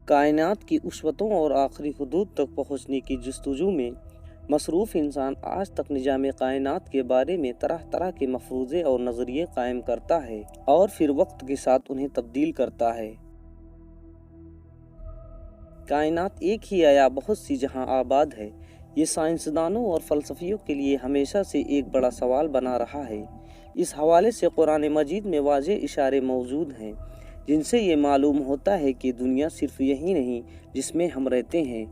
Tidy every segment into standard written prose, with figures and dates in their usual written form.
کائنات کی وسعتوں اور آخری حدود تک پہنچنے کی جستجو میں مصروف انسان آج تک نظام کائنات کے بارے میں طرح طرح کے مفروضے اور نظریے قائم کرتا ہے اور پھر وقت کے ساتھ انہیں تبدیل کرتا ہے۔ کائنات ایک ہی ہے یا بہت سی جہاں آباد ہے، یہ سائنسدانوں اور فلسفیوں کے لیے ہمیشہ سے ایک بڑا سوال بنا رہا ہے۔ اس حوالے سے قرآن مجید میں واضح اشارے موجود ہیں جن سے یہ معلوم ہوتا ہے کہ دنیا صرف یہی نہیں جس میں ہم رہتے ہیں،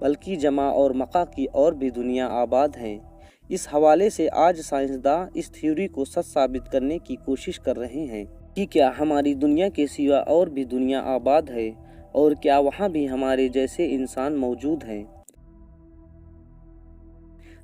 بلکہ جمع اور مقع کی اور بھی دنیا آباد ہیں۔ اس حوالے سے آج سائنسداں اس تھیوری کو سچ ثابت کرنے کی کوشش کر رہے ہیں کہ کیا ہماری دنیا کے سوا اور بھی دنیا آباد ہے اور کیا وہاں بھی ہمارے جیسے انسان موجود ہیں۔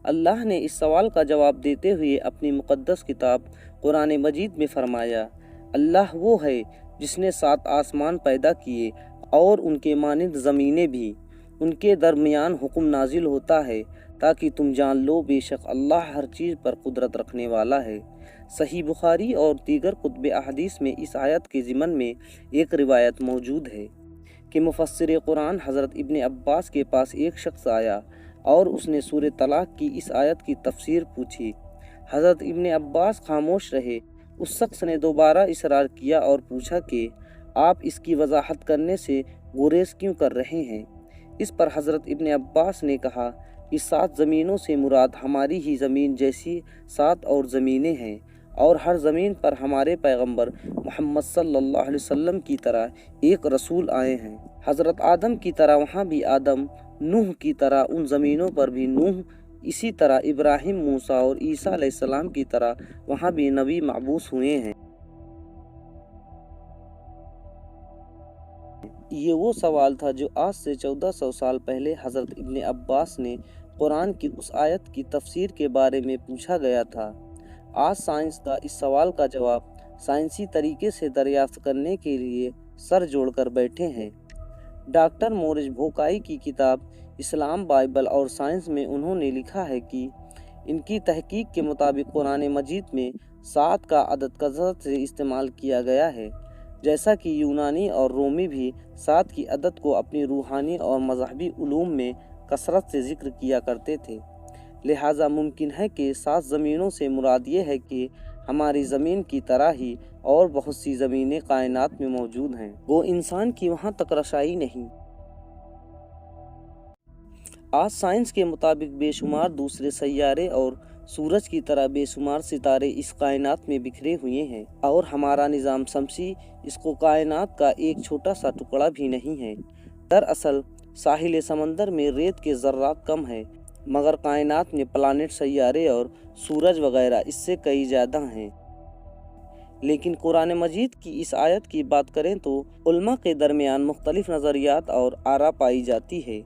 اللہ نے اس سوال کا جواب دیتے ہوئے اپنی مقدس کتاب قرآن مجید میں فرمایا، اللہ وہ ہے جس نے 7 آسمان پیدا کیے اور ان کے مانند زمینیں بھی، ان کے درمیان حکم نازل ہوتا ہے تاکہ تم جان لو بے شک اللہ ہر چیز پر قدرت رکھنے والا ہے۔ صحیح بخاری اور دیگر کتب احادیث میں اس آیت کے ضمن میں ایک روایت موجود ہے کہ مفسر قرآن حضرت ابن عباس کے پاس ایک شخص آیا اور اس نے سورہ طلاق کی اس آیت کی تفسیر پوچھی۔ حضرت ابن عباس خاموش رہے۔ اس شخص نے دوبارہ اصرار کیا اور پوچھا کہ آپ اس کی وضاحت کرنے سے گریز کیوں کر رہے ہیں؟ اس پر حضرت ابن عباس نے کہا کہ 7 زمینوں سے مراد ہماری ہی زمین جیسی 7 اور زمینیں ہیں، اور ہر زمین پر ہمارے پیغمبر محمد صلی اللہ علیہ وسلم کی طرح ایک رسول آئے ہیں۔ حضرت آدم کی طرح وہاں بھی آدم، نوح کی طرح ان زمینوں پر بھی نوح، اسی طرح ابراہیم، موسیٰ اور عیسیٰ علیہ السلام کی طرح وہاں بھی نبی مبعوث ہوئے ہیں۔ یہ وہ سوال تھا جو آج سے 1400 سال پہلے حضرت ابن عباس نے قرآن کی اس آیت کی تفسیر کے بارے میں پوچھا گیا تھا۔ آج سائنسداں اس سوال کا جواب سائنسی طریقے سے دریافت کرنے کے لیے سر جوڑ کر بیٹھے ہیں۔ ڈاکٹر مورج بھوکائی کی کتاب اسلام، بائبل اور سائنس میں انہوں نے لکھا ہے کہ ان کی تحقیق کے مطابق قرآن مجید میں 7 کا عدد کثرت سے استعمال کیا گیا ہے، جیسا کہ یونانی اور رومی بھی 7 کی عدد کو اپنی روحانی اور مذہبی علوم میں کثرت سے ذکر کیا کرتے تھے۔ لہٰذا ممکن ہے کہ 7 زمینوں سے مراد یہ ہے کہ ہماری زمین کی طرح ہی اور بہت سی زمینیں کائنات میں موجود ہیں، وہ انسان کی وہاں تک رسائی نہیں۔ آج سائنس کے مطابق بے شمار دوسرے سیارے اور سورج کی طرح بے شمار ستارے اس کائنات میں بکھرے ہوئے ہیں، اور ہمارا نظام شمسی اس کو کائنات کا ایک چھوٹا سا ٹکڑا بھی نہیں ہے۔ دراصل ساحل سمندر میں ریت کے ذرات کم ہیں، مگر کائنات میں پلانٹ، سیارے اور سورج وغیرہ اس سے کئی زیادہ ہیں۔ لیکن قرآن مجید کی اس آیت کی بات کریں تو علماء کے درمیان مختلف نظریات اور آراء پائی جاتی ہے۔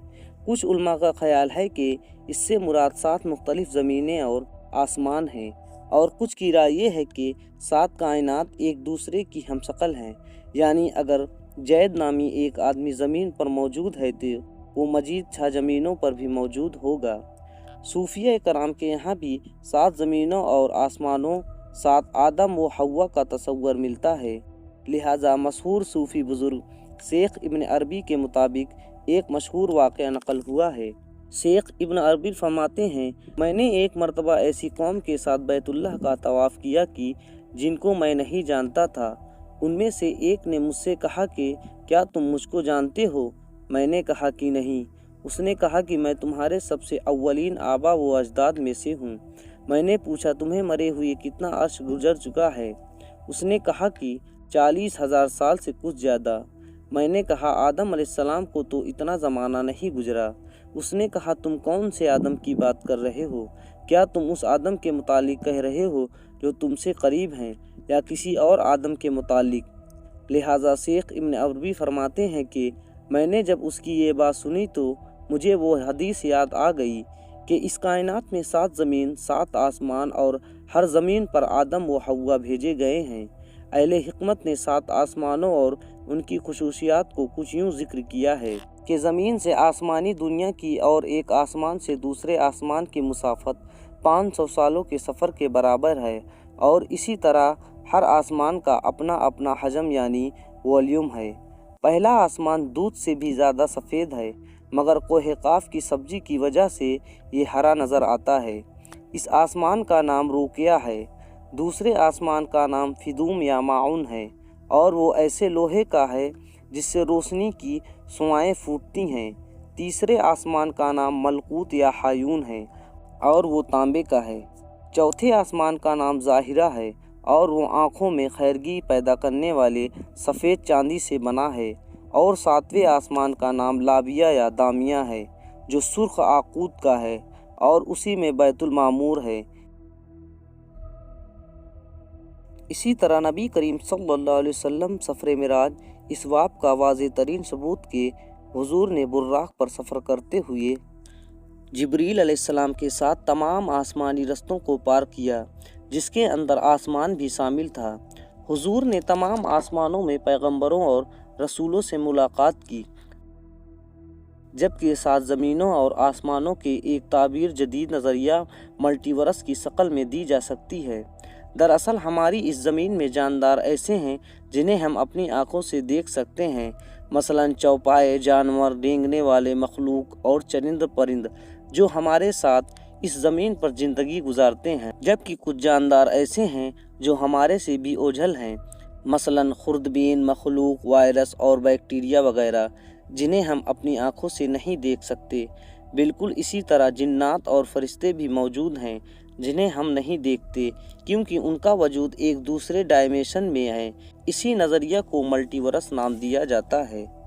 کچھ علماء کا خیال ہے کہ اس سے مراد 7 مختلف زمینیں اور آسمان ہیں، اور کچھ کی رائے یہ ہے کہ 7 کائنات ایک دوسرے کی ہم شکل ہیں، یعنی اگر زید نامی ایک آدمی زمین پر موجود ہے تو وہ مزید 6 زمینوں پر بھی موجود ہوگا۔ صوفیہ کرام کے یہاں بھی 7 زمینوں اور آسمانوں، 7 آدم و حوا کا تصور ملتا ہے۔ لہٰذا مشہور صوفی بزرگ شیخ ابن عربی کے مطابق ایک مشہور واقعہ نقل ہوا ہے۔ شیخ ابن عربی فرماتے ہیں، میں نے ایک مرتبہ ایسی قوم کے ساتھ بیت اللہ کا طواف کیا کہ جن کو میں نہیں جانتا تھا۔ ان میں سے ایک نے مجھ سے کہا کہ کیا تم مجھ کو جانتے ہو؟ میں نے کہا کہ نہیں۔ اس نے کہا کہ میں تمہارے سب سے اولین آبا و اجداد میں سے ہوں۔ میں نے پوچھا تمہیں مرے ہوئے کتنا عرصہ گزر چکا ہے؟ اس نے کہا کہ 40,000 سال سے کچھ زیادہ۔ میں نے کہا آدم علیہ السلام کو تو اتنا زمانہ نہیں گزرا۔ اس نے کہا تم کون سے آدم کی بات کر رہے ہو؟ کیا تم اس آدم کے متعلق کہہ رہے ہو جو تم سے قریب ہیں، یا کسی اور آدم کے متعلق؟ لہٰذا شیخ ابن عربی فرماتے ہیں کہ میں نے جب اس کی یہ بات سنی تو مجھے وہ حدیث یاد آ گئی کہ اس کائنات میں 7 زمین، 7 آسمان اور ہر زمین پر آدم و حوا بھیجے گئے ہیں۔ اہل حکمت نے 7 آسمانوں اور ان کی خصوصیات کو کچھ یوں ذکر کیا ہے کہ زمین سے آسمانی دنیا کی اور ایک آسمان سے دوسرے آسمان کی مسافت 500 سالوں کے سفر کے برابر ہے، اور اسی طرح ہر آسمان کا اپنا اپنا حجم یعنی والیوم ہے۔ پہلا آسمان دودھ سے بھی زیادہ سفید ہے، مگر کوہ قاف کی سبزی کی وجہ سے یہ ہرا نظر آتا ہے۔ اس آسمان کا نام روقیہ ہے۔ دوسرے آسمان کا نام فدوم یا معون ہے، اور وہ ایسے لوہے کا ہے جس سے روشنی کی شعاعیں پھوٹتی ہیں۔ تیسرے آسمان کا نام ملکوت یا حیون ہے، اور وہ تانبے کا ہے۔ چوتھے آسمان کا نام ظاہرہ ہے، اور وہ آنکھوں میں خیرگی پیدا کرنے والے سفید چاندی سے بنا ہے۔ اور ساتویں آسمان کا نام لابیہ یا دامیہ ہے، جو سرخ آقوت کا ہے، اور اسی میں بیت المعمور ہے۔ اسی طرح نبی کریم صلی اللہ علیہ وسلم سفر معراج اس بات کا واضح ترین ثبوت کہ حضور نے براق پر سفر کرتے ہوئے جبریل علیہ السلام کے ساتھ تمام آسمانی رستوں کو پار کیا، جس کے اندر آسمان بھی شامل تھا۔ حضور نے تمام آسمانوں میں پیغمبروں اور رسولوں سے ملاقات کی، جبکہ سات زمینوں اور آسمانوں کے ایک تعبیر جدید نظریہ ملٹی ورس کی شکل میں دی جا سکتی ہے۔ دراصل ہماری اس زمین میں جاندار ایسے ہیں جنہیں ہم اپنی آنکھوں سے دیکھ سکتے ہیں، مثلاً چوپائے جانور، رینگنے والے مخلوق اور چرند پرند جو ہمارے ساتھ اس زمین پر زندگی گزارتے ہیں، جبکہ کچھ جاندار ایسے ہیں جو ہمارے سے بھی اوجھل ہیں، مثلاً خردبین مخلوق، وائرس اور بیکٹیریا وغیرہ جنہیں ہم اپنی آنکھوں سے نہیں دیکھ سکتے۔ بالکل اسی طرح جنات اور فرشتے بھی موجود ہیں جنہیں ہم نہیں دیکھتے، کیونکہ ان کا وجود ایک دوسرے ڈائمینشن میں ہے۔ اسی نظریہ کو ملٹی ورس نام دیا جاتا ہے۔